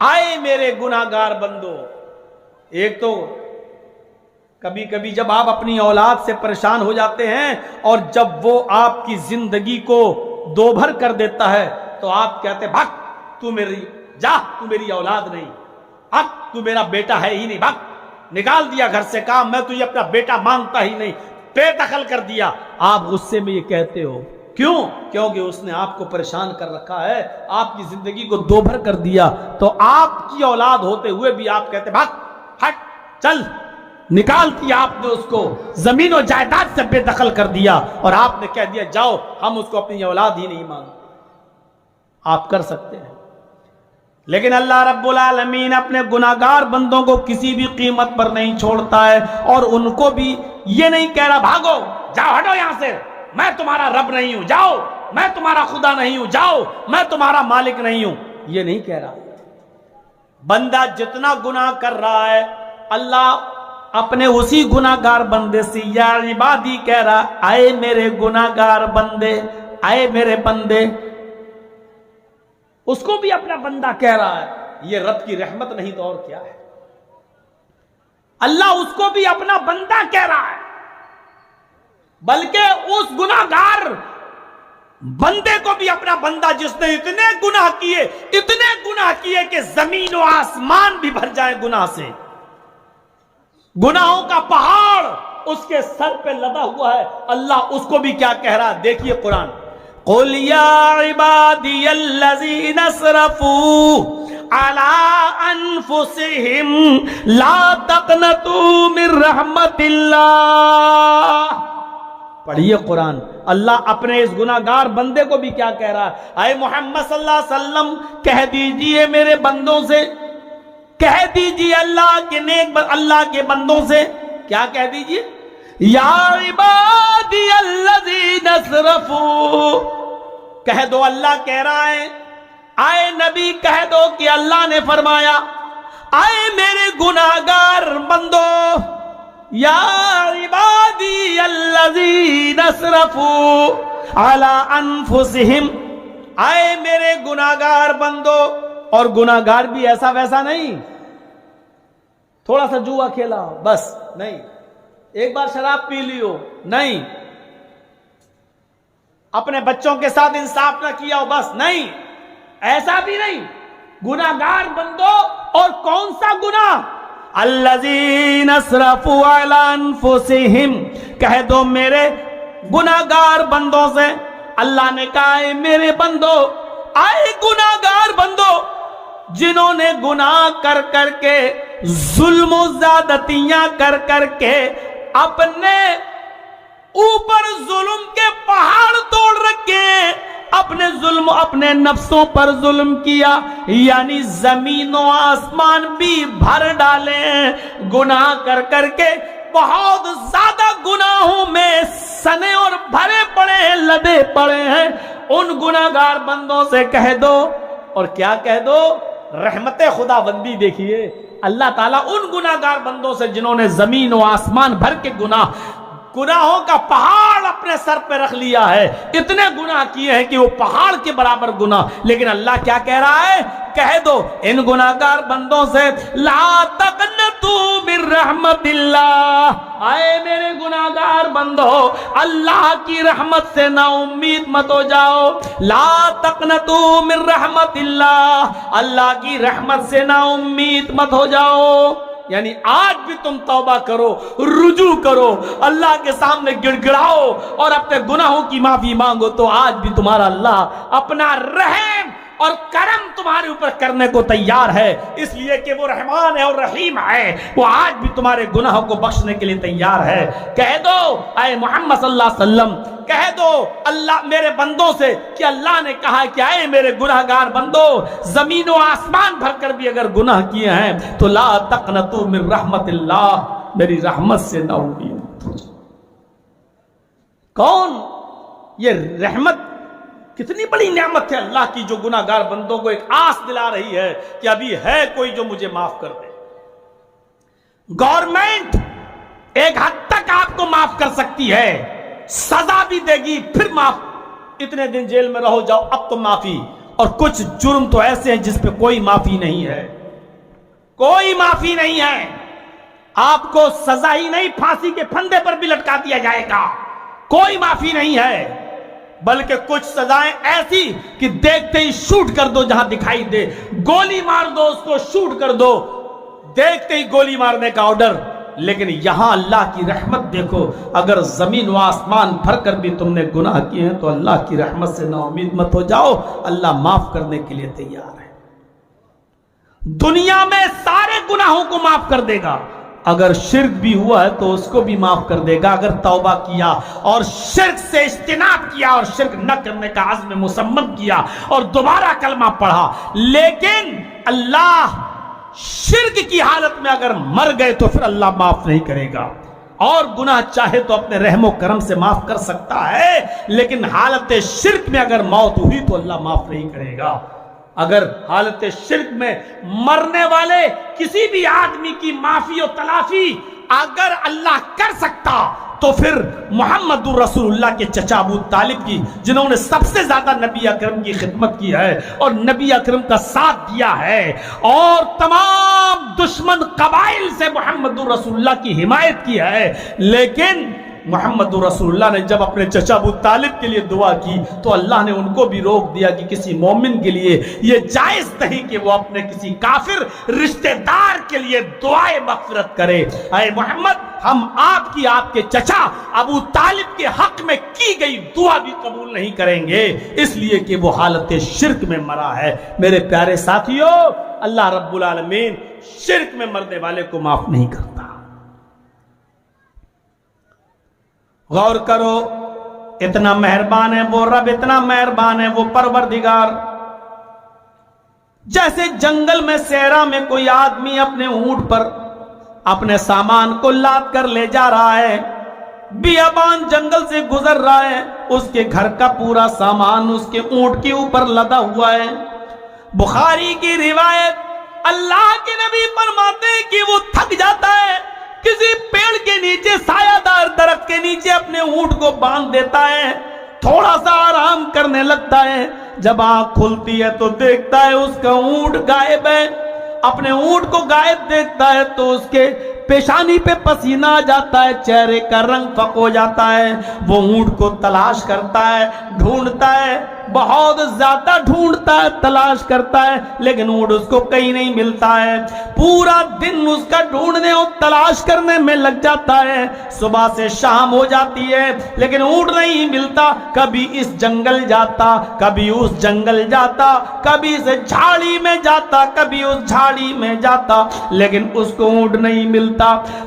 آئے میرے گناہگار بندو. ایک تو کبھی کبھی جب آپ اپنی اولاد سے پریشان ہو جاتے ہیں اور جب وہ آپ کی زندگی کو دوبھر کر دیتا ہے تو آپ کہتے بھاگ تو میری اولاد نہیں, بھاگ تو میرا بیٹا ہے ہی نہیں, بھاگ, نکال دیا گھر سے کام, میں تجھے اپنا بیٹا مانتا ہی نہیں, بے دخل کر دیا. آپ غصے میں یہ کہتے ہو کیوں؟ کیونکہ اس نے آپ کو پریشان کر رکھا ہے, آپ کی زندگی کو دوبھر کر دیا. تو آپ کی اولاد ہوتے ہوئے بھی آپ کہتے بھاگ, ہٹ, چل, نکال دیا آپ نے اس کو, زمین و جائیداد سے بے دخل کر دیا اور آپ نے کہہ دیا جاؤ ہم اس کو اپنی اولاد ہی نہیں مانتے. آپ کر سکتے ہیں, لیکن اللہ رب العالمین اپنے گناہگار بندوں کو کسی بھی قیمت پر نہیں چھوڑتا ہے, اور ان کو بھی یہ نہیں کہہ رہا بھاگو, جاؤ, ہٹو یہاں سے, میں تمہارا رب نہیں ہوں, جاؤ, میں تمہارا خدا نہیں ہوں, جاؤ, میں تمہارا مالک نہیں ہوں, یہ نہیں کہہ رہا. بندہ جتنا گناہ کر رہا ہے اللہ اپنے اسی گناہگار بندے سے یا عبادی کہہ رہا, آئے میرے گناہگار بندے, آئے میرے بندے, اس کو بھی اپنا بندہ کہہ رہا ہے. یہ رب کی رحمت نہیں تو اور کیا ہے. اللہ اس کو بھی اپنا بندہ کہہ رہا ہے, بلکہ اس گناہگار بندے کو بھی اپنا بندہ جس نے اتنے گناہ کیے کہ زمین و آسمان بھی بھر جائے گناہ سے, گناہوں کا پہاڑ اس کے سر پہ لدا ہوا ہے. اللہ اس کو بھی کیا کہہ رہا ہے, دیکھیے قرآن, قُلْ يَا عِبَادِيَ الَّذِينَ اسْرَفُوا عَلَىٰ أَنفُسِهِمْ لَا تَقْنَطُوا مِن رَحْمَتِ اللَّهِ. پڑھیے قرآن. اللہ اپنے اس گناہگار بندے کو بھی کیا کہہ رہا ہے, اے محمد صلی اللہ علیہ وسلم کہہ دیجئے میرے بندوں سے, کہہ دیجئے اللہ کے بندوں سے, کیا کہہ دیجئے, یا عبادی الذین اسرفوا, کہہ دو اللہ کہہ رہا ہے, آئے نبی کہہ دو کہ اللہ نے فرمایا, آئے میرے گناہگار بندو, یا عبادی الذین اسرفوا علی انفسہم, آئے میرے گناہگار بندو. اور گناہگار بھی ایسا ویسا نہیں, تھوڑا سا جوا کھیلا بس نہیں, ایک بار شراب پی لیو نہیں, اپنے بچوں کے ساتھ انصاف نہ کیا ہو بس نہیں, ایسا بھی نہیں. گناہگار بندو, اور کون سا گناہ, الذین اسرفوا علی انفسہم, کہہ دو میرے گناہگار بندوں سے. اللہ نے کہا ہے میرے بندو, آئے گناہگار بندو جنہوں نے گناہ کر کر کے, ظلم و زیادتیاں کر کر کے اپنے اوپر ظلم کے پہاڑ توڑ رکھے, اپنے ظلم, اپنے نفسوں پر ظلم کیا, یعنی زمین و آسمان بھی بھر ڈالے گناہ کر کر کے, بہت زیادہ گناہوں میں سنے اور بھرے پڑے ہیں, لدے پڑے ہیں. ان گناہگار بندوں سے کہہ دو, اور کیا کہہ دو, رحمت خدا بندی. دیکھیے اللہ تعالیٰ ان گناہگار بندوں سے جنہوں نے زمین و آسمان بھر کے گناہوں کا پہاڑ اپنے سر پہ رکھ لیا ہے, اتنے گناہ کیے ہیں کہ وہ پہاڑ کے برابر گناہ. لیکن اللہ کیا کہہ رہا ہے, کہہ دو ان گناہگار بندوں سے, لا تقنطوا من رحمت اللہ, آئے میرے گناہگار بندو اللہ کی رحمت سے نا امید مت ہو جاؤ. لا تقنطوا من رحمت اللہ, اللہ کی رحمت سے نا امید مت ہو جاؤ. یعنی آج بھی تم توبہ کرو, رجوع کرو, اللہ کے سامنے گڑ گڑاؤ اور اپنے گناہوں کی معافی مانگو, تو آج بھی تمہارا اللہ اپنا رحم اور کرم تمہارے اوپر کرنے کو تیار ہے, اس لیے کہ وہ رحمان ہے اور رحیم ہے, وہ آج بھی تمہارے گناہوں کو بخشنے کے لیے تیار ہے. کہہ دو اے محمد صلی اللہ علیہ وسلم, کہہ دو اللہ میرے بندوں سے کہ اللہ نے کہا کہ اے میرے گناہگار بندو, زمین و آسمان بھر کر بھی اگر گناہ کیے ہیں تو لا تقنطوا من رحمت اللہ, میری رحمت سے نا امید. کون یہ رحمت, کتنی بڑی نعمت ہے اللہ کی جو گناہگار بندوں کو ایک آس دلا رہی ہے کہ ابھی ہے کوئی جو مجھے معاف کر دے. گورنمنٹ ایک حد تک آپ کو معاف کر سکتی ہے, سزا بھی دے گی, پھر معاف, اتنے دن جیل میں رہو جاؤ اب تو معافی, اور کچھ جرم تو ایسے ہیں جس پہ کوئی معافی نہیں ہے، کوئی معافی نہیں ہے. آپ کو سزا ہی نہیں، پھانسی کے پھندے پر بھی لٹکا دیا جائے گا، کوئی معافی نہیں ہے. بلکہ کچھ سزائیں ایسی کہ دیکھتے ہی شوٹ کر دو، جہاں دکھائی دے گولی مار دو، اس کو شوٹ کر دو، دیکھتے ہی گولی مارنے کا آرڈر. لیکن یہاں اللہ کی رحمت دیکھو، اگر زمین و آسمان بھر کر بھی تم نے گناہ کیے ہیں تو اللہ کی رحمت سے نا امید مت ہو جاؤ، اللہ معاف کرنے کے لیے تیار ہے. دنیا میں سارے گناہوں کو معاف کر دے گا، اگر شرک بھی ہوا ہے تو اس کو بھی معاف کر دے گا. اگر توبہ کیا اور شرک سے اجتناب کیا اور شرک نہ کرنے کا عزم مصمم کیا اور دوبارہ کلمہ پڑھا، لیکن اللہ شرک کی حالت میں اگر مر گئے تو پھر اللہ معاف نہیں کرے گا. اور گناہ چاہے تو اپنے رحم و کرم سے معاف کر سکتا ہے، لیکن حالت شرک میں اگر موت ہوئی تو اللہ معاف نہیں کرے گا. اگر حالت شرک میں مرنے والے کسی بھی آدمی کی معافی و تلافی اگر اللہ کر سکتا تو پھر محمد رسول اللہ کے چچا ابو طالب کی، جنہوں نے سب سے زیادہ نبی اکرم کی خدمت کی ہے اور نبی اکرم کا ساتھ دیا ہے اور تمام دشمن قبائل سے محمد رسول اللہ کی حمایت کی ہے، لیکن محمد رسول اللہ نے جب اپنے چچا ابو طالب کے لیے دعا کی تو اللہ نے ان کو بھی روک دیا کہ کسی مومن کے لیے یہ جائز نہیں کہ وہ اپنے کسی کافر رشتہ دار کے لیے دعائے مغفرت کرے. اے محمد، ہم آپ کے چچا ابو طالب کے حق میں کی گئی دعا بھی قبول نہیں کریں گے، اس لیے کہ وہ حالت شرک میں مرا ہے. میرے پیارے ساتھیو، اللہ رب العالمین شرک میں مرنے والے کو معاف نہیں کرتا. غور کرو، اتنا مہربان ہے وہ رب، اتنا مہربان ہے وہ پروردگار. جیسے جنگل میں صحرا میں کوئی آدمی اپنے اونٹ پر اپنے سامان کو لاد کر لے جا رہا ہے، بیابان جنگل سے گزر رہا ہے، اس کے گھر کا پورا سامان اس کے اونٹ کے اوپر لدا ہوا ہے. بخاری کی روایت، اللہ کے نبی فرماتے ہیں کہ وہ تھک جاتا ہے، کسی پیڑ کے نیچے سایہ دار درخت کے نیچے اپنے اونٹ کو باندھ دیتا ہے، تھوڑا سا آرام کرنے لگتا ہے. جب آنکھ کھلتی ہے تو دیکھتا ہے اس کا اونٹ غائب ہے. اپنے اونٹ کو غائب دیکھتا ہے تو اس کے پیشانی پہ پسینہ آ جاتا ہے، چہرے کا رنگ فق ہو جاتا ہے. وہ اونٹ کو تلاش کرتا ہے، ڈھونڈتا ہے، بہت زیادہ ڈھونڈتا ہے، تلاش کرتا ہے، لیکن اونٹ اس کو کہیں نہیں ملتا ہے. پورا دن اس کا ڈھونڈنے اور تلاش کرنے میں لگ جاتا ہے. صبح سے شام ہو جاتی ہے لیکن اونٹ نہیں ملتا. کبھی اس جنگل جاتا، کبھی اس جنگل جاتا، کبھی اس جھاڑی میں جاتا، کبھی اس جھاڑی میں جاتا، لیکن اس کو اونٹ نہیں ملتا.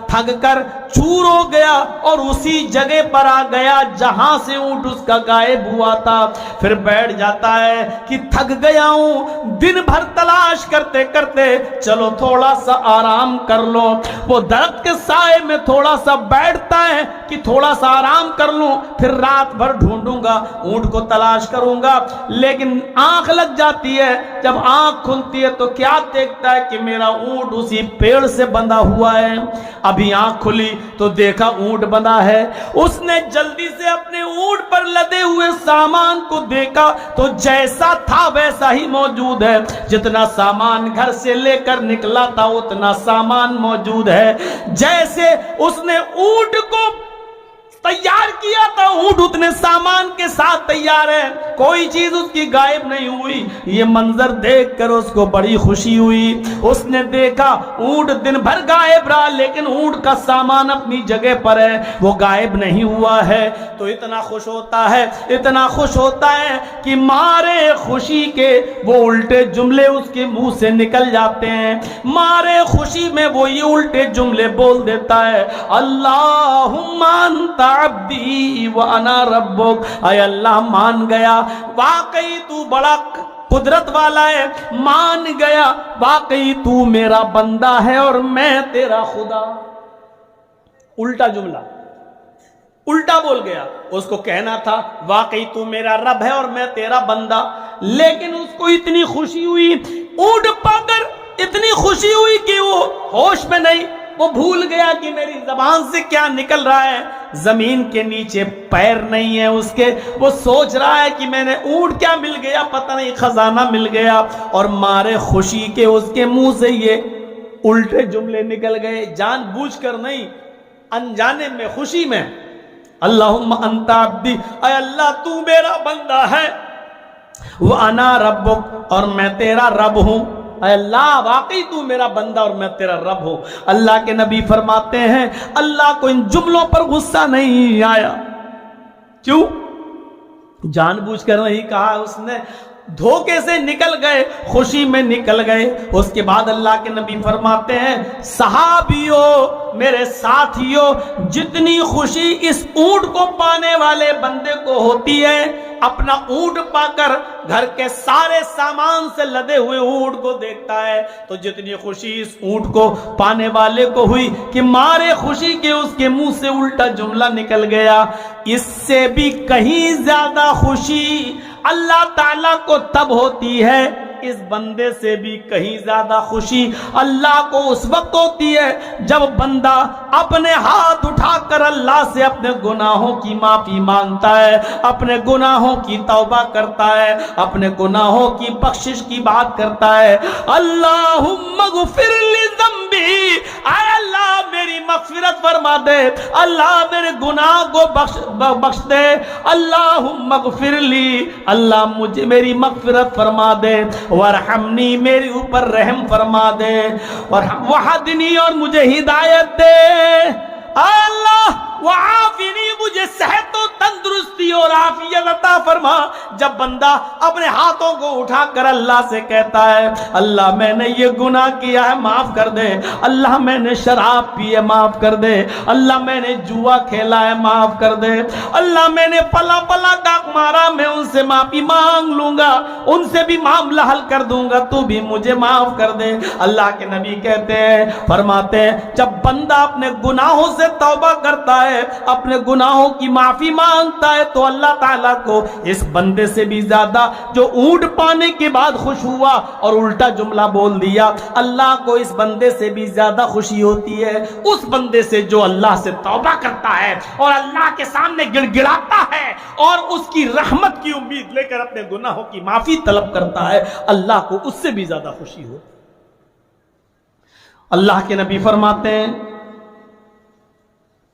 تھک کر چور ہو گیا اور اسی جگہ پر آ گیا جہاں سے اونٹ اس کا غائب ہوا تھا. پھر بیٹھ جاتا ہے کہ تھک گیا ہوں دن بھر تلاش کرتے کرتے، چلو تھوڑا سا آرام کر لو. وہ درخت کے سائے میں تھوڑا سا بیٹھتا ہے کہ تھوڑا سا آرام کر لوں، پھر رات بھر ڈھونڈوں گا، اونٹ کو تلاش کروں گا. لیکن آنکھ لگ جاتی ہے. جب آنکھ کھلتی ہے تو کیا دیکھتا ہے کہ میرا اونٹ اسی پیڑ سے بندھا ہوا ہے. ابھی آنکھ کھلی تو دیکھا اونٹ بندھا ہے. اس نے جلدی سے اپنے اونٹ پر لدے ہوئے سامان کو دیکھا تو جیسا تھا ویسا ہی موجود ہے. جتنا سامان گھر سے لے کر نکلا تھا اتنا سامان موجود ہے. جیسے اس نے اونٹ کو تیار کیا تھا، اونٹ اتنے سامان کے ساتھ تیار ہے، کوئی چیز اس کی غائب نہیں ہوئی. یہ منظر دیکھ کر اس کو بڑی خوشی ہوئی. اس نے دیکھا اونٹ دن بھر غائب رہا لیکن اونٹ کا سامان اپنی جگہ پر ہے، وہ غائب نہیں ہوا ہے. تو اتنا خوش ہوتا ہے، اتنا خوش ہوتا ہے کہ مارے خوشی کے وہ الٹے جملے اس کے منہ سے نکل جاتے ہیں. مارے خوشی میں وہ یہ الٹے جملے بول دیتا ہے، اللہم انت عبدی وانا ربک. اے اللہ مان گیا واقعی تو بڑا قدرت والا ہے، مان گیا واقعی تو میرا بندہ ہے اور میں تیرا خدا. الٹا جملہ، الٹا بول گیا. اس کو کہنا تھا واقعی تو میرا رب ہے اور میں تیرا بندہ، لیکن اس کو اتنی خوشی ہوئی، اونٹ پا کر اتنی خوشی ہوئی کہ وہ ہوش میں نہیں. وہ بھول گیا کہ میری زبان سے کیا نکل رہا ہے. زمین کے نیچے پیر نہیں ہے اس کے. وہ سوچ رہا ہے کہ میں نے اونٹ کیا مل گیا, پتہ نہیں خزانہ مل گیا, اور مارے خوشی کے اس کے منہ سے یہ الٹے جملے نکل گئے, جان بوجھ کر نہیں, انجانے میں, خوشی میں. اللہم انت عبدی, اے اللہ تو میرا بندہ ہے, وَأَنَا رَبُّكَ, اور میں تیرا رب ہوں. اے اللہ واقعی تو میرا بندہ اور میں تیرا رب ہوں. اللہ کے نبی فرماتے ہیں اللہ کو ان جملوں پر غصہ نہیں آیا. کیوں؟ جان بوجھ کر نہیں کہا اس نے, دھوکے سے نکل گئے, خوشی میں نکل گئے. اس کے بعد اللہ کے نبی فرماتے ہیں صحابیوں, میرے ساتھیوں, جتنی خوشی اس اونٹ کو پانے والے بندے کو ہوتی ہے, اپنا اونٹ پا کر گھر کے سارے سامان سے لدے ہوئے اونٹ کو دیکھتا ہے, تو جتنی خوشی اس اونٹ کو پانے والے کو ہوئی کہ مارے خوشی کے اس کے منہ سے الٹا جملہ نکل گیا, اس سے بھی کہیں زیادہ خوشی اللہ تعالیٰ کو تب ہوتی ہے, اس بندے سے بھی کہیں زیادہ خوشی اللہ کو اس وقت ہوتی ہے جب بندہ اپنے ہاتھ اٹھا کر اللہ سے اپنے گناہوں کی معافی مانگتا ہے, اپنے گناہوں کی توبہ کرتا ہے, اپنے گناہوں کی بخشش کی بات کرتا ہے. اللہم اغفر لی ذنبی, اے اللہ میری مغفرت فرما دے, اللہ میرے گناہ کو بخش دے. اللہم اغفر لی, اللہ مجھے میری مغفرت فرما دے. وارحمنی, میرے اوپر رحم فرما دے. وحدنی, اور مجھے ہدایت دے. اللہ وعافنی, مجھے صحت و تندرستی اور عافیت عطا فرما. جب بندہ اپنے ہاتھوں کو اٹھا کر اللہ سے کہتا ہے اللہ میں نے یہ گناہ کیا ہے معاف کر دے, اللہ میں نے شراب پی ہے معاف کر دے, اللہ میں نے جوا کھیلا ہے معاف کر دے, اللہ میں نے پلا پلا ڈاک مارا, میں ان سے معافی مانگ لوں گا, ان سے بھی معاملہ حل کر دوں گا, تو بھی مجھے معاف کر دے. اللہ کے نبی کہتے ہیں, فرماتے ہیں جب بندہ اپنے گناہوں سے توبہ کرتا ہے, اپنے گناہوں کی معافی مانگتا ہے, تو اللہ تعالیٰ کو اس بندے سے بھی زیادہ جو اونٹ پانے کے بعد خوش ہوا اور الٹا جملہ بول دیا, اللہ کو اس بندے سے بھی زیادہ خوشی ہوتی ہے اس بندے سے جو اللہ سے توبہ کرتا ہے اور اللہ کے سامنے گڑ گڑاتا ہے اور اس کی رحمت کی امید لے کر اپنے گناہوں کی معافی طلب کرتا ہے. اللہ کو اس سے بھی زیادہ خوشی ہو. اللہ کے نبی فرماتے ہیں,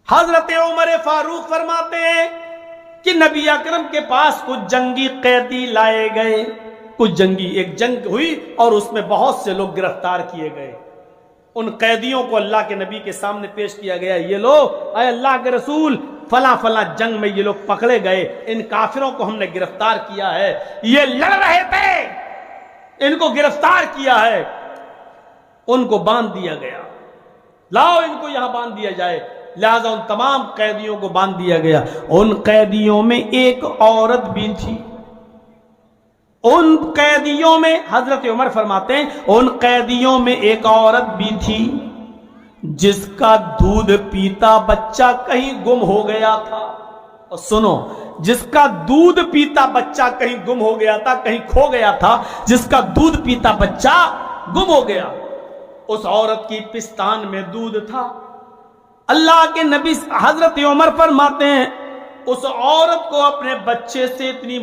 حضرت عمر فاروق فرماتے ہیں کہ نبی اکرم کے پاس کچھ جنگی قیدی لائے گئے. کچھ جنگی, ایک جنگ ہوئی اور اس میں بہت سے لوگ گرفتار کیے گئے. ان قیدیوں کو اللہ کے نبی کے سامنے پیش کیا گیا, یہ لو اے اللہ کے رسول, فلاں فلاں جنگ میں یہ لوگ پکڑے گئے, ان کافروں کو ہم نے گرفتار کیا ہے, یہ لڑ رہے تھے, ان کو گرفتار کیا ہے, ان کو باندھ دیا گیا, لاؤ ان کو یہاں باندھ دیا جائے. لہذا ان تمام قیدیوں کو باندھ دیا گیا. ان قیدیوں میں ایک عورت بھی تھی. ان قیدیوں میں, حضرت عمر فرماتے ہیں, ان قیدیوں میں ایک عورت بھی تھی جس کا دودھ پیتا بچہ کہیں گم ہو گیا تھا. اور سنو, جس کا دودھ پیتا بچہ کہیں گم ہو گیا تھا, کہیں کھو گیا تھا, جس کا دودھ پیتا بچہ گم ہو گیا. اس عورت کی پستان میں دودھ تھا. اللہ کے نبی حضرت عمر فرماتے ہیں اس عورت کو اپنے بچے سے اتنی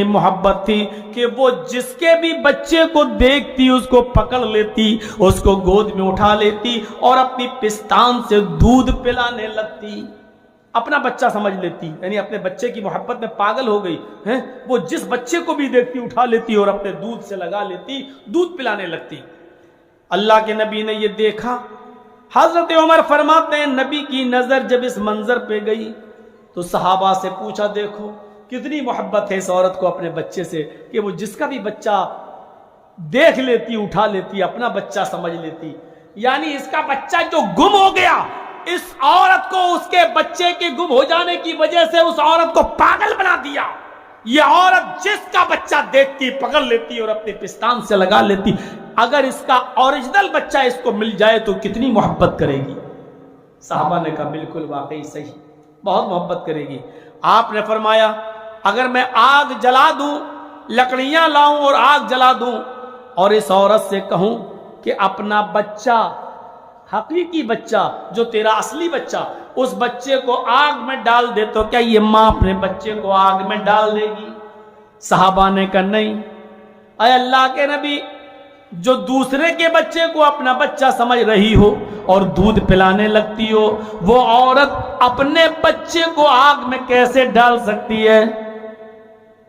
محبت تھی کہ وہ جس کے بھی بچے کو دیکھتی اس کو پکڑ لیتی, اس کو گود میں اٹھا لیتی اور اپنی پستان سے دودھ پلانے لگتی. اپنا بچہ سمجھ لیتی, یعنی اپنے بچے کی محبت میں پاگل ہو گئی ہے. وہ جس بچے کو بھی دیکھتی اٹھا لیتی اور اپنے دودھ سے لگا لیتی, دودھ پلانے لگتی. اللہ کے نبی نے یہ دیکھا. حضرت عمر فرماتے ہیں نبی کی نظر جب اس منظر پہ گئی تو صحابہ سے پوچھا, دیکھو کتنی محبت ہے اس عورت کو اپنے بچے سے کہ وہ جس کا بھی بچہ دیکھ لیتی اٹھا لیتی, اپنا بچہ سمجھ لیتی. یعنی اس کا بچہ جو گم ہو گیا, اس عورت کو اس کے بچے کے گم ہو جانے کی وجہ سے اس عورت کو پاگل بنا دیا. یہ عورت جس کا بچہ دیکھتی پکڑ لیتی اور اپنے پستان سے لگا لیتی. اگر اس کا اوریجنل بچہ اس کو مل جائے تو کتنی محبت کرے گی. صحابہ نے کہا بالکل واقعی صحیح, بہت محبت کرے گی. آپ نے فرمایا اگر میں آگ جلا دوں, لکڑیاں لاؤں اور آگ جلا دوں اور اس عورت سے کہوں کہ اپنا بچہ حقیقی بچہ جو تیرا اصلی بچہ، اس بچے کو آگ میں ڈال دے تو کیا یہ ماں اپنے بچے کو آگ میں ڈال دے گی؟ صحابہ نے کہا نہیں۔ اے اللہ کے نبی، جو دوسرے کے بچے کو اپنا بچہ سمجھ رہی ہو اور دودھ پلانے لگتی ہو، وہ عورت اپنے بچے کو آگ میں کیسے ڈال سکتی ہے؟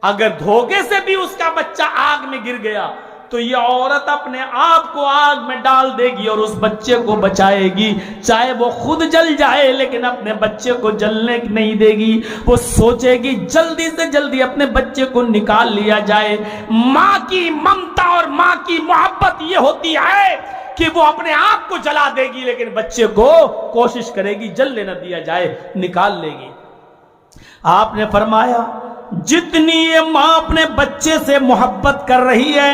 اگر دھوکے سے بھی اس کا بچہ آگ میں گر گیا تو یہ عورت اپنے آپ کو آگ میں ڈال دے گی اور اس بچے کو بچائے گی، چاہے وہ خود جل جائے لیکن اپنے بچے کو جلنے نہیں دے گی۔ وہ سوچے گی جلدی سے جلدی اپنے بچے کو نکال لیا جائے۔ ماں کی ممتا اور ماں کی محبت یہ ہوتی ہے کہ وہ اپنے آپ کو جلا دے گی لیکن بچے کو کوشش کرے گی جلنے نہ دیا جائے، نکال لے گی۔ آپ نے فرمایا جتنی یہ ماں اپنے بچے سے محبت کر رہی ہے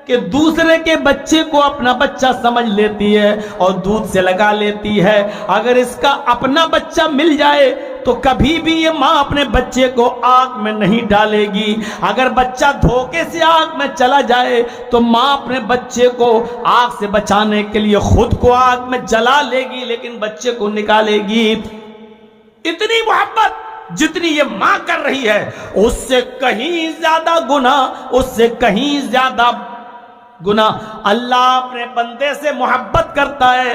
کہ دوسرے کے بچے کو اپنا بچہ سمجھ لیتی ہے اور دودھ سے لگا لیتی ہے، اگر اس کا اپنا بچہ مل جائے تو کبھی بھی یہ ماں اپنے بچے کو آگ میں نہیں ڈالے گی۔ اگر بچہ دھوکے سے آگ میں چلا جائے تو ماں اپنے بچے کو آگ سے بچانے کے لیے خود کو آگ میں جلا لے گی لیکن بچے کو نکالے گی۔ اتنی محبت جتنی یہ ماں کر رہی ہے اس سے کہیں زیادہ گناہ، اس سے کہیں زیادہ گناہ اللہ اپنے بندے سے محبت کرتا ہے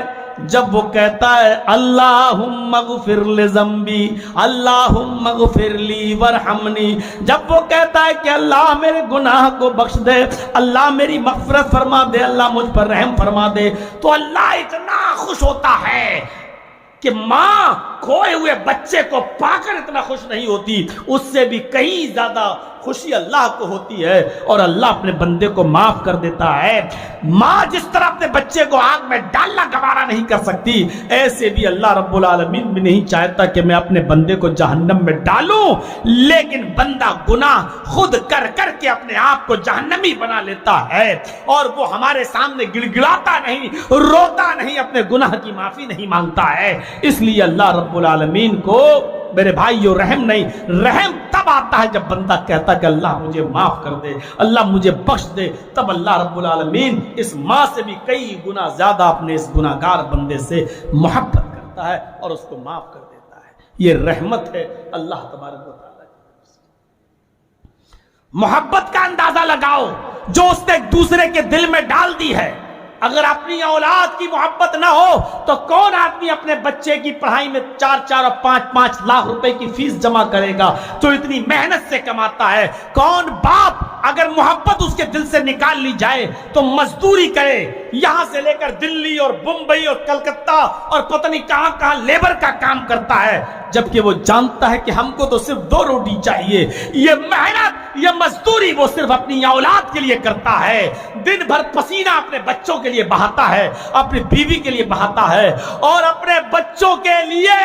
جب وہ کہتا ہے اللہم اغفر لذنبی، اللہم اغفر لی ورحمنی۔ جب وہ کہتا ہے کہ اللہ میرے گناہ کو بخش دے، اللہ میری مغفرت فرما دے، اللہ مجھ پر رحم فرما دے، تو اللہ اتنا خوش ہوتا ہے کہ ماں کھوئے ہوئے بچے کو پا کر اتنا خوش نہیں ہوتی، اس سے بھی کہیں زیادہ خوشی اللہ کو ہوتی ہے اور اللہ اپنے بندے کو معاف کر دیتا ہے۔ ماں جس طرح اپنے بچے کو آگ میں ڈالنا گوارا نہیں کر سکتی، ایسے بھی اللہ رب العالمین بھی نہیں چاہتا کہ میں اپنے بندے کو جہنم میں ڈالوں، لیکن بندہ گناہ خود کر کر کے اپنے آپ کو جہنمی بنا لیتا ہے اور وہ ہمارے سامنے گڑ گڑاتا نہیں، روتا نہیں، اپنے گناہ کی معافی نہیں مانگتا ہے۔ اس لیے اللہ رب العالمین کو میرے بھائیو رحم نہیں، رحم تب آتا ہے جب بندہ کہتا کہ اللہ مجھے معاف کر دے، اللہ مجھے بخش دے، تب اللہ رب العالمین اس ماں سے بھی کئی گنا زیادہ اپنے اس گناہگار بندے سے محبت کرتا ہے اور اس کو معاف کر دیتا ہے۔ یہ رحمت ہے اللہ تبارک و تعالیٰ کی۔ محبت کا اندازہ لگاؤ جو اس نے ایک دوسرے کے دل میں ڈال دی ہے۔ اگر اپنی اولاد کی محبت نہ ہو تو کون آدمی اپنے بچے کی پڑھائی میں 4 اور 5 لاکھ روپے کی فیس جمع کرے گا تو اتنی محنت سے کماتا ہے؟ کون باپ اگر محبت اس کے دل سے نکال لی جائے تو مزدوری کرے، یہاں سے لے کر دلی اور بمبئی اور کلکتہ اور پتہ نہیں کہاں کہاں لیبر کا کام کرتا ہے، جبکہ وہ جانتا ہے کہ ہم کو تو صرف 2 روٹی چاہیے۔ یہ محنت، یہ مزدوری وہ صرف اپنی اولاد کے لیے کرتا ہے، دن بھر پسینہ اپنے بچوں کے لیے بہاتا ہے، اپنی بیوی کے لیے بہاتا ہے، اور اپنے بچوں کے لیے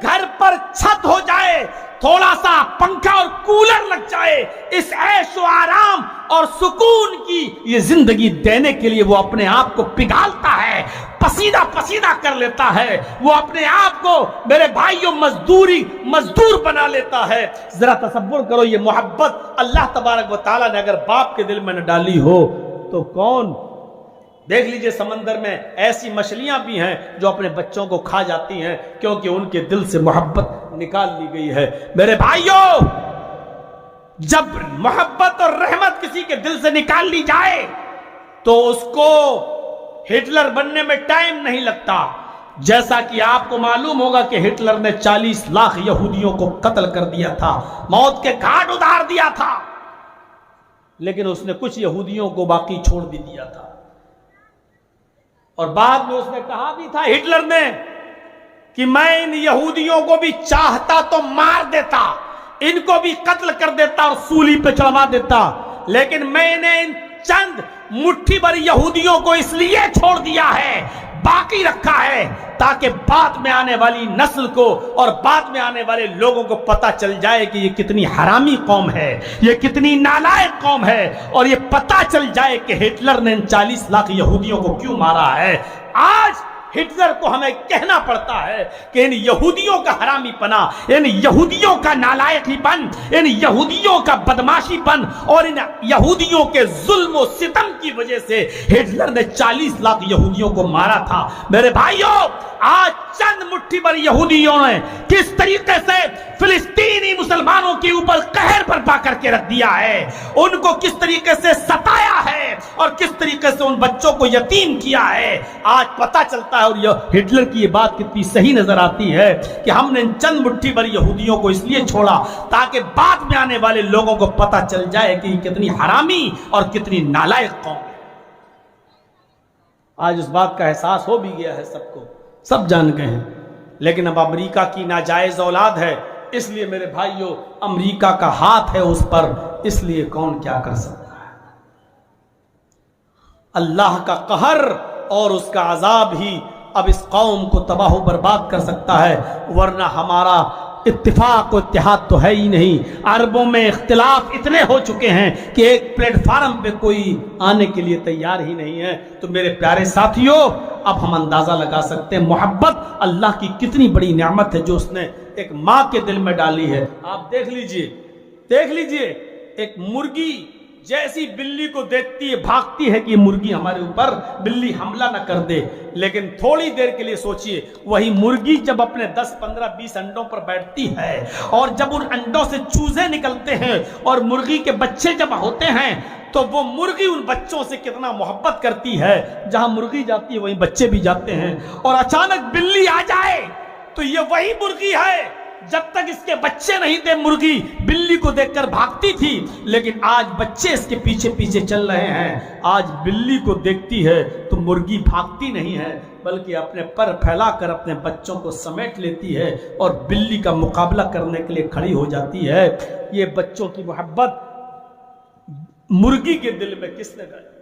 گھر پر چھت ہو جائے، تھوڑا سا پنکھا اور کولر لگ جائے، اس عیش و آرام اور سکون کی یہ زندگی دینے کے لیے وہ اپنے آپ کو پگھالتا ہے، پسینہ پسینہ کر لیتا ہے، وہ اپنے آپ کو میرے بھائیوں مزدور بنا لیتا ہے۔ ذرا تصور کرو یہ محبت اللہ تبارک و تعالیٰ نے اگر باپ کے دل میں نہ ڈالی ہو تو کون؟ دیکھ لیجئے سمندر میں ایسی مچھلیاں بھی ہیں جو اپنے بچوں کو کھا جاتی ہیں کیونکہ ان کے دل سے محبت نکال لی گئی ہے۔ میرے بھائیوں، جب محبت اور رحمت کسی کے دل سے نکال لی جائے تو اس کو ہٹلر بننے میں ٹائم نہیں لگتا۔ جیسا کہ آپ کو معلوم ہوگا کہ ہٹلر نے 40 لاکھ یہودیوں کو قتل کر دیا تھا، موت کے گھاٹ اتار دیا تھا، لیکن اس نے کچھ یہودیوں کو باقی چھوڑ بھی دیا تھا۔ اور بعد میں اس نے کہا بھی تھا ہٹلر نے کہ میں ان یہودیوں کو بھی چاہتا تو مار دیتا، ان کو بھی قتل کر دیتا اور سولی پہ چڑھوا دیتا، لیکن میں نے ان چند مٹھی بھر یہودیوں کو اس لیے چھوڑ دیا ہے، باقی رکھا ہے، تاکہ بعد میں آنے والی نسل کو اور بعد میں آنے والے لوگوں کو پتہ چل جائے کہ یہ کتنی حرامی قوم ہے، یہ کتنی نالائق قوم ہے، اور یہ پتہ چل جائے کہ ہٹلر نے ان 40 لاکھ یہودیوں کو کیوں مارا ہے۔ آج ہٹلر کو ہمیں کہنا پڑتا ہے کہ ان یہودیوں کا حرامی پنا، ان یہودیوں کا نالائقی پن، ان یہودیوں کا بدماشی پن اور ان یہودیوں کے ظلم و ستم کی وجہ سے ہٹلر نے 40 لاکھ یہودیوں کو مارا تھا۔ میرے بھائیوں، آج چند مٹھی بھر یہودیوں نے کس طریقے سے فلسطینی مسلمانوں کے اوپر قہر برپا کر کے رکھ دیا ہے، ان کو کس طریقے سے ستایا ہے اور کس طریقے سے ان بچوں کو یتیم کیا ہے، آج پتہ چلتا ہے۔ اور یہ ہٹلر کی یہ بات کتنی صحیح نظر آتی ہے کہ ہم نے چند مٹھی بھر یہودیوں کو اس لیے چھوڑا تاکہ بعد میں آنے والے لوگوں کو پتہ چل جائے کہ یہ کتنی حرامی اور کتنی نالائق قوم ہے۔ آج اس بات کا احساس ہو بھی گیا ہے، سب کو، سب جان گئے ہیں، لیکن اب امریکہ کی ناجائز اولاد ہے، اس لیے میرے بھائیوں امریکہ کا ہاتھ ہے اس پر، اس لیے کون کیا کر سکتا ہے۔ اللہ کا قہر اور اس کا عذاب ہی اب اس قوم کو تباہ و برباد کر سکتا ہے، ورنہ ہمارا اتفاق و اتحاد تو ہے ہی نہیں۔ عربوں میں اختلاف اتنے ہو چکے ہیں کہ ایک پلیٹ فارم پہ کوئی آنے کے لیے تیار ہی نہیں ہے۔ تو میرے پیارے ساتھیوں، اب ہم اندازہ لگا سکتے ہیں محبت اللہ کی کتنی بڑی نعمت ہے جو اس نے ایک ماں کے دل میں ڈالی ہے۔ آپ دیکھ لیجئے ایک مرغی جیسی بلی کو دیکھتی ہے بھاگتی ہے کہ یہ مرغی ہمارے اوپر، بلی حملہ نہ کر دے، لیکن تھوڑی دیر کے لیے سوچئے وہی مرغی جب اپنے 10 15 20 انڈوں پر بیٹھتی ہے اور جب ان انڈوں سے چوزے نکلتے ہیں اور مرغی کے بچے جب ہوتے ہیں تو وہ مرغی ان بچوں سے کتنا محبت کرتی ہے، جہاں مرغی جاتی ہے وہیں بچے بھی جاتے ہیں۔ اور اچانک بلی آ جائے تو یہ وہی مرغی ہے، جب تک اس کے بچے نہیں تھے مرغی بلی کو دیکھ کر بھاگتی تھی، لیکن آج بچے اس کے پیچھے پیچھے چل رہے ہیں۔ آج بلی کو دیکھتی ہے تو مرغی بھاگتی نہیں ہے بلکہ اپنے پر پھیلا کر اپنے بچوں کو سمیٹ لیتی ہے اور بلی کا مقابلہ کرنے کے لیے کھڑی ہو جاتی ہے۔ یہ بچوں کی محبت مرغی کے دل میں کس نے ڈالی؟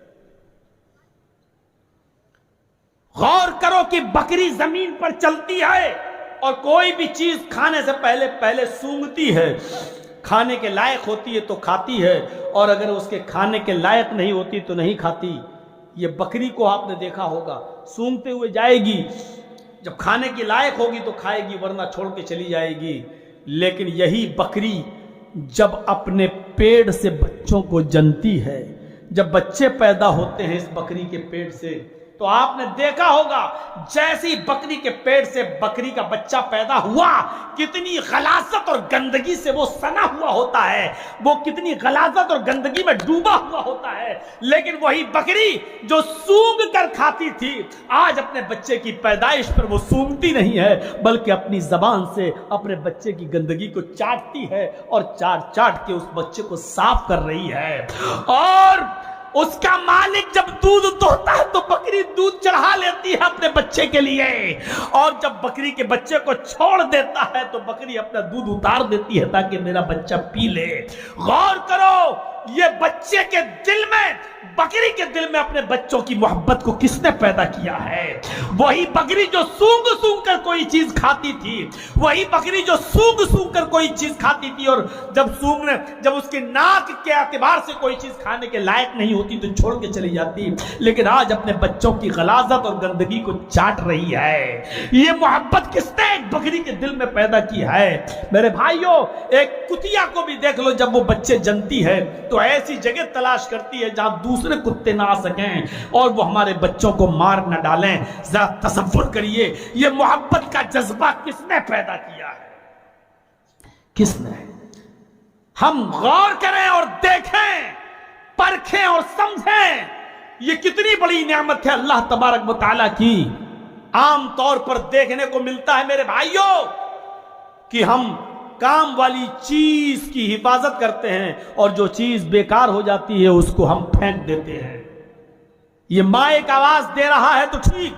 غور کرو کہ بکری زمین پر چلتی ہے اور کوئی بھی چیز کھانے سے پہلے سونگتی ہے، کھانے کے لائق ہوتی ہے تو کھاتی ہے، اور اگر اس کے کھانے کے لائق نہیں ہوتی تو نہیں کھاتی۔ یہ بکری کو آپ نے دیکھا ہوگا، سونگتے ہوئے جائے گی، جب کھانے کی لائق ہوگی تو کھائے گی ورنہ چھوڑ کے چلی جائے گی۔ لیکن یہی بکری جب اپنے پیڑ سے بچوں کو جنتی ہے، جب بچے پیدا ہوتے ہیں اس بکری کے پیڑ سے، تو آپ نے دیکھا ہوگا جیسی بکری کے پیٹ سے بکری کا بچہ پیدا ہوا کتنی غلاظت اور گندگی سے وہ سنا ہوا ہوتا ہے، وہ کتنی غلاظت اور گندگی میں ڈوبا ہوا ہوتا ہے، لیکن وہی بکری جو سونگ کر کھاتی تھی آج اپنے بچے کی پیدائش پر وہ سونگتی نہیں ہے بلکہ اپنی زبان سے اپنے بچے کی گندگی کو چاٹتی ہے اور چاٹ کے اس بچے کو صاف کر رہی ہے۔ اور اس کا مالک جب دودھ دوہتا ہے تو بکری دودھ چڑھا لیتی ہے اپنے بچے کے لیے، اور جب بکری کے بچے کو چھوڑ دیتا ہے تو بکری اپنا دودھ اتار دیتی ہے تاکہ میرا بچہ پی لے۔ غور کرو یہ بچے کے دل میں، بکری کے دل میں اپنے بچوں کی محبت کو کس نے پیدا کیا ہے؟ وہی بکری جو سونگ سونگ کر کوئی چیز کھاتی تھی، وہی بکری جو سونگ سونگ کر کوئی چیز کھاتی تھی، اور جب اس کے ناک کے اعتبار سے کوئی چیز کھانے کے لائق نہیں ہوتی تو چھوڑ کے چلی جاتی، لیکن آج اپنے بچوں کی غلاظت اور گندگی کو چاٹ رہی ہے۔ یہ محبت کس نے ایک بکری کے دل میں پیدا کی ہے؟ میرے بھائیوں، ایک کتیا کو بھی دیکھ لو، جب وہ بچے جنتی ہے تو ایسی جگہ تلاش کرتی ہے جہاں دوسرے کتے نہ آ سکیں اور وہ ہمارے بچوں کو مار نہ ڈالیں۔ ذرا تصور کریے یہ محبت کا جذبہ کس نے پیدا کیا ہے؟ کس نے؟ ہم غور کریں اور دیکھیں، پرکھیں اور سمجھیں یہ کتنی بڑی نعمت ہے اللہ تبارک و تعالیٰ کی۔ عام طور پر دیکھنے کو ملتا ہے میرے بھائیوں کہ ہم کام والی چیز کی حفاظت کرتے ہیں اور جو چیز بیکار ہو جاتی ہے اس کو ہم پھینک دیتے ہیں۔ یہ ماں ایک آواز دے رہا ہے تو ٹھیک،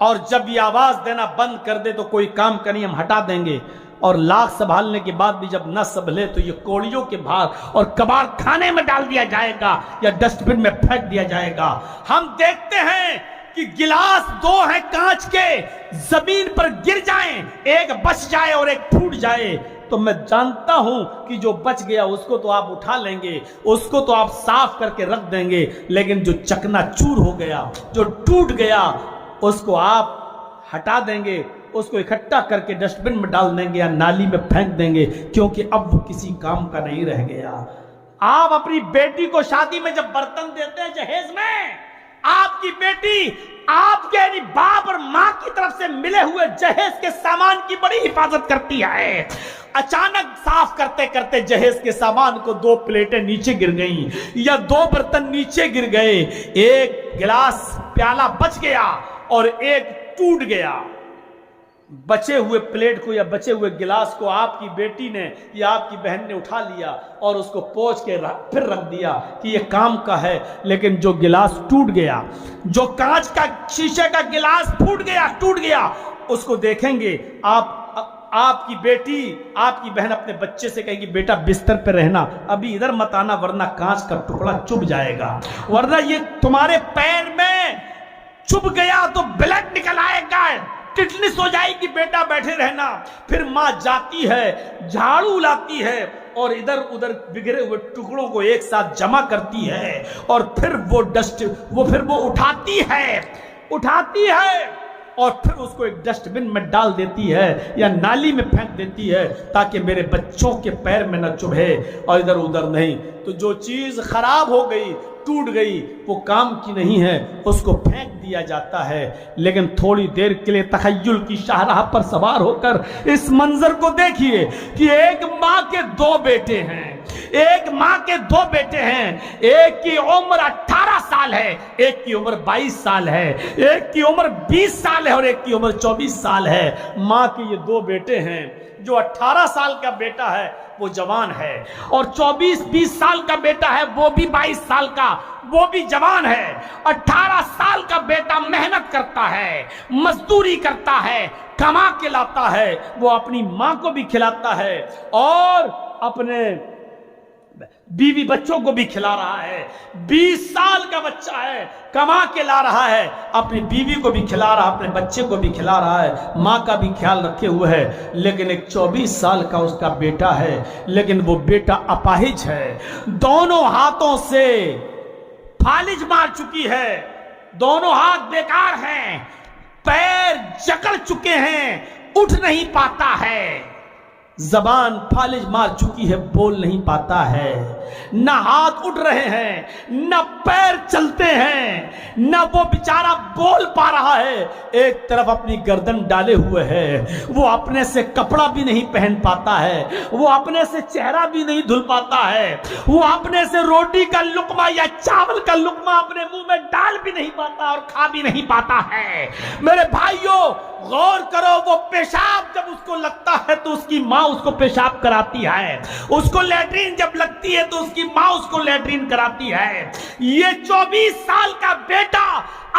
اور جب یہ آواز دینا بند کر دے تو کوئی کام کریں ہم ہٹا دیں گے، اور لاکھ سنبھالنے کے بعد بھی جب نہ سنبھلے تو یہ کوڑیوں کے باہر اور کباڑ خانے میں ڈال دیا جائے گا یا ڈسٹ بن میں پھینک دیا جائے گا۔ ہم دیکھتے ہیں کہ گلاس دو ہیں کانچ کے، زمین پر گر جائیں، ایک بچ جائے اور ایک پھوٹ جائے تو میں جانتا ہوں کہ جو بچ گیا اس کو تو آپ اٹھا لیں گے، اس کو تو آپ صاف کر کے رکھ دیں گے، لیکن جو چکنا چور ہو گیا، جو ٹوٹ گیا، اس کو آپ ہٹا دیں گے، اس کو اکٹھا کر کے ڈسٹ بن میں ڈال دیں گے یا نالی میں پھینک دیں گے، کیونکہ اب وہ کسی کام کا نہیں رہ گیا۔ آپ اپنی بیٹی کو شادی میں جب برتن دیتے ہیں جہیز میں، آپ کی بیٹی آپ کے یعنی باپ اور ماں کی طرف سے ملے ہوئے جہیز کے سامان کی بڑی حفاظت کرتی ہے۔ اچانک صاف کرتے کرتے جہیز کے سامان کو 2 پلیٹیں نیچے گر گئیں یا 2 برتن نیچے گر گئے، ایک گلاس پیالہ بچ گیا اور ایک ٹوٹ گیا۔ بچے ہوئے پلیٹ کو یا بچے ہوئے گلاس کو آپ کی بیٹی نے یا آپ کی بہن نے اٹھا لیا اور اس کو پوچھ کے پھر رکھ دیا کہ یہ کام کا ہے، لیکن جو گلاس ٹوٹ گیا، جو کانچ کا شیشے کا گلاس ٹوٹ گیا، اس کو دیکھیں گے آپ کی بیٹی آپ کی بہن اپنے بچے سے کہے گی بیٹا بستر پہ رہنا، ابھی ادھر مت آنا ورنہ کانچ کا ٹکڑا چبھ جائے گا، ورنہ یہ تمہارے پیر میں چبھ گیا تو بلڈ نکل آئے گا، ٹٹنس ہو جائے گی، بیٹا بیٹھے رہنا۔ پھر ماں جاتی ہے، جھاڑو لاتی ہے اور ادھر ادھر بگڑے ہوئے ٹکڑوں کو ایک ساتھ جمع کرتی ہے اور پھر وہ اٹھاتی ہے اور پھر اس کو ایک ڈسٹ بن میں ڈال دیتی ہے یا نالی میں پھینک دیتی ہے تاکہ میرے بچوں کے پیر میں نہ چبھے اور ادھر ادھر نہیں۔ تو جو چیز خراب ہو گئی، ٹوٹ گئی، وہ کام کی نہیں ہے، اس کو پھینک دیا جاتا ہے۔ لیکن تھوڑی دیر کے لیے تخیل کی شاہراہ پر سوار ہو کر اس منظر کو دیکھیے کہ ایک ماں کے 2 بیٹے ہیں، ایک کی عمر 18 سال ہے، ایک کی عمر 22 سال ہے، ایک کی عمر 20 سال ہے اور ایک کی عمر 24 سال ہے۔ ماں کے یہ 2 بیٹے ہیں، جو 18 سال کا بیٹا ہے وہ جوان ہے اور 24-20 سال کا بیٹا ہے وہ بھی 22 سال کا وہ بھی جوان ہے۔ 18 سال کا بیٹا محنت کرتا ہے، مزدوری کرتا ہے، کما کے لاتا ہے، وہ اپنی ماں کو بھی کھلاتا ہے اور اپنے بیوی بچوں کو بھی کھلا رہا ہے۔ 20 سال کا بچہ ہے، کما کے لا رہا ہے، اپنی بیوی کو بھی کھلا رہا ہے، اپنے بچے کو بھی کھلا رہا ہے، ماں کا بھی خیال رکھے ہوئے ہے۔ لیکن ایک 24 سال کا اس کا بیٹا ہے، لیکن وہ بیٹا اپاہج ہے، دونوں ہاتھوں سے فالج مار چکی ہے، دونوں ہاتھ بیکار ہیں، پیر جکڑ چکے ہیں، اٹھ نہیں پاتا ہے، زبان فالج مار چکی ہے، بول نہیں پاتا ہے، نہ ہاتھ اٹھ رہے ہیں، نہ پیر چلتے ہیں، نہ وہ بیچارہ بول پا رہا ہے، ایک طرف اپنی گردن ڈالے ہوئے ہے، وہ اپنے سے کپڑا بھی نہیں پہن پاتا ہے، وہ اپنے سے چہرہ بھی نہیں دھل پاتا ہے، وہ اپنے سے روٹی کا لقمہ یا چاول کا لقمہ اپنے منہ میں ڈال بھی نہیں پاتا اور کھا بھی نہیں پاتا ہے۔ میرے بھائیوں غور کرو، وہ پیشاب جب اس کو لگتا ہے تو اس کی ماں اس کو پیشاب کراتی ہے، اس کو لیٹرین جب لگتی ہے تو اس کی ماں اس کو لیٹرین کراتی ہے۔ یہ 24 سال کا بیٹا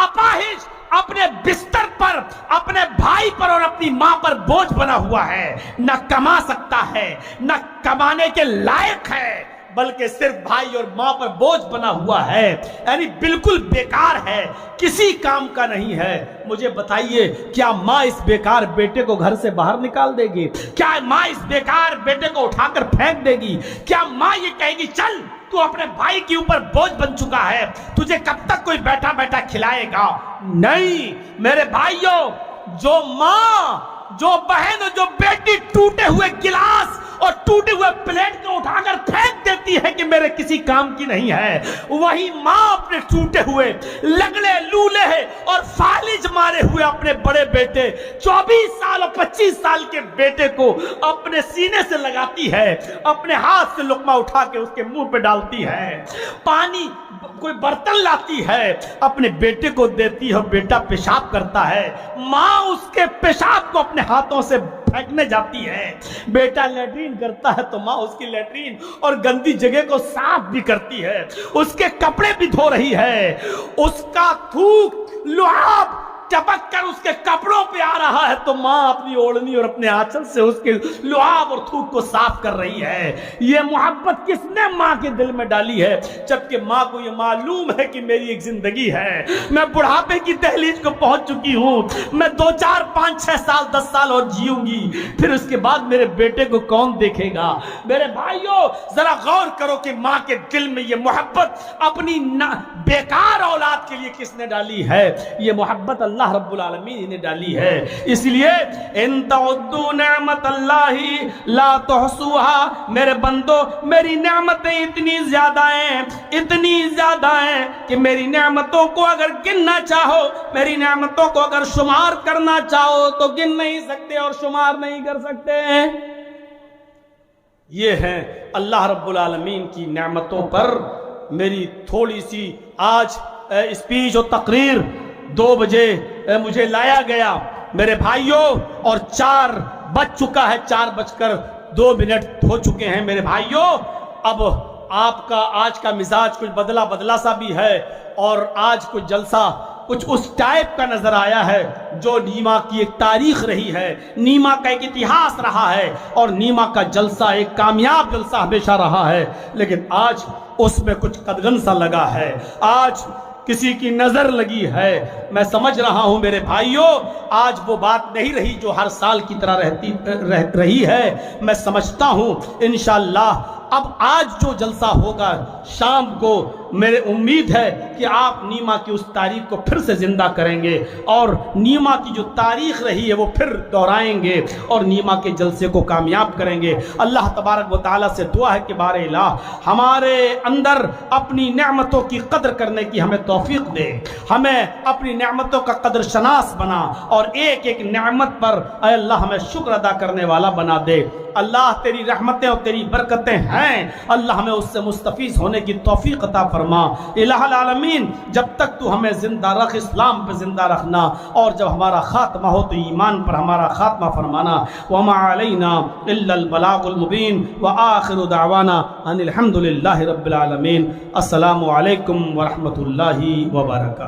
اپاہج اپنے بستر پر اپنے بھائی پر اور اپنی ماں پر بوجھ بنا ہوا ہے، نہ کما سکتا ہے، نہ کمانے کے لائق ہے، بلکہ صرف بھائی اور ماں پر بوجھ بنا ہوا ہے، یعنی بالکل بیکار ہے، کسی کام کا نہیں ہے۔ مجھے بتائیے کیا ماں اس بیکار بیٹے کو گھر سے باہر نکال دے گی؟ کیا ماں اس بیکار بیٹے کو اٹھا کر پھینک دے گی؟ کیا ماں یہ کہے گی چل تو اپنے بھائی کے اوپر بوجھ بن چکا ہے، تجھے کب تک کوئی بیٹھا بیٹھا کھلائے گا؟ نہیں میرے بھائیوں، جو ماں، جو بہن، جو بیٹی ٹوٹے ہوئے گلاس اور ٹوٹے ہوئے پلیٹ کو اٹھا کر پھینک دیتی ہے کہ میرے کسی کام کی نہیں ہے، وہی ماں اپنے ٹوٹے ہوئے لگڑے لولے اور فالج مارے ہوئے اپنے بڑے بیٹے 24 سال اور 25 سال کے بیٹے کو اپنے سینے سے لگاتی ہے، اپنے ہاتھ سے لقمہ اٹھا کے اس کے منہ پہ ڈالتی ہے، پانی کوئی برتن لاتی ہے اپنے بیٹے کو دیتی ہے اور بیٹا پیشاب کرتا ہے، ماں اس کے پیشاب کو اپنے ہاتھوں سے پھینکنے جاتی ہے، بیٹا لیٹرین کرتا ہے تو ماں اس کی لیٹرین اور گندی جگہ کو صاف بھی کرتی ہے، اس کے کپڑے بھی دھو رہی ہے، اس کا تھوک لعاب ٹپک کر اس کے کپڑوں پہ آ رہا ہے تو ماں اپنی اوڑھنی اور اپنے آنچل سے اس کے لعاب اور تھوک کو صاف کر رہی ہے۔ یہ محبت کس نے ماں کے دل میں ڈالی ہے؟ جبکہ ماں کو یہ معلوم ہے کہ میری ایک زندگی ہے، میں بڑھاپے کی دہلیز کو پہنچ چکی ہوں، میں 2 4 5 6 سال 10 سال اور جیوں گی، پھر اس کے بعد میرے بیٹے کو کون دیکھے گا؟ میرے بھائیوں ذرا غور کرو کہ ماں کے دل میں یہ محبت اپنی بیکار اولاد کے لیے کس نے ڈالی ہے؟ یہ محبت اللہ اللہ رب العالمین نے ڈالی ہے. اس لیے ان تعدوا نعمت اللہ لا تحصوها، میرے بندو میری نعمتیں اتنی زیادہ ہیں کہ میری نعمتوں کو اگر گننا چاہو، میری نعمتوں کو اگر شمار کرنا چاہو تو گن نہیں سکتے اور شمار نہیں کر سکتے. یہ ہے اللہ رب العالمین کی نعمتوں پر میری تھوڑی سی آج اسپیچ و تقریر. 2 بجے مجھے لایا گیا میرے بھائیوں اور 4 بج چکا ہے، 4:02 ہو چکے ہیں میرے بھائیوں. اب آپ کا آج کا مزاج کچھ بدلا سا بھی ہے، اور آج کچھ جلسہ کچھ اس ٹائپ کا نظر آیا ہے جو نیما کی ایک تاریخ رہی ہے، نیما کا ایک اتہاس رہا ہے، اور نیما کا جلسہ ایک کامیاب جلسہ ہمیشہ رہا ہے. لیکن آج اس میں کچھ قدغن سا لگا ہے، آج کسی کی نظر لگی ہے. میں سمجھ رہا ہوں میرے بھائیوں آج وہ بات نہیں رہی جو ہر سال کی طرح رہی ہے. میں سمجھتا ہوں انشاءاللہ اب آج جو جلسہ ہوگا شام کو، میرے امید ہے کہ آپ نیما کی اس تاریخ کو پھر سے زندہ کریں گے، اور نیما کی جو تاریخ رہی ہے وہ پھر دہرائیں گے، اور نیما کے جلسے کو کامیاب کریں گے. اللہ تبارک و تعالیٰ سے دعا ہے کہ بار الہ ہمارے اندر اپنی نعمتوں کی قدر کرنے کی ہمیں توفیق دے، ہمیں اپنی نعمتوں کا قدر شناس بنا، اور ایک ایک نعمت پر اے اللہ ہمیں شکر ادا کرنے والا بنا دے. اللہ تیری رحمتیں اور تیری برکتیں ہیں، اللہ ہمیں اس سے مستفیض ہونے کی توفیق عطا فرما. الہ العالمین جب تک تو ہمیں زندہ رکھ، اسلام پہ زندہ رکھنا، اور جب ہمارا خاتمہ ہو تو ایمان پر ہمارا خاتمہ فرمانا. وما علینا الا البلاغ المبین، وآخر دعوانا ان الحمد للہ رب العالمین. السلام علیکم ورحمۃ اللہ وبرکاتہ.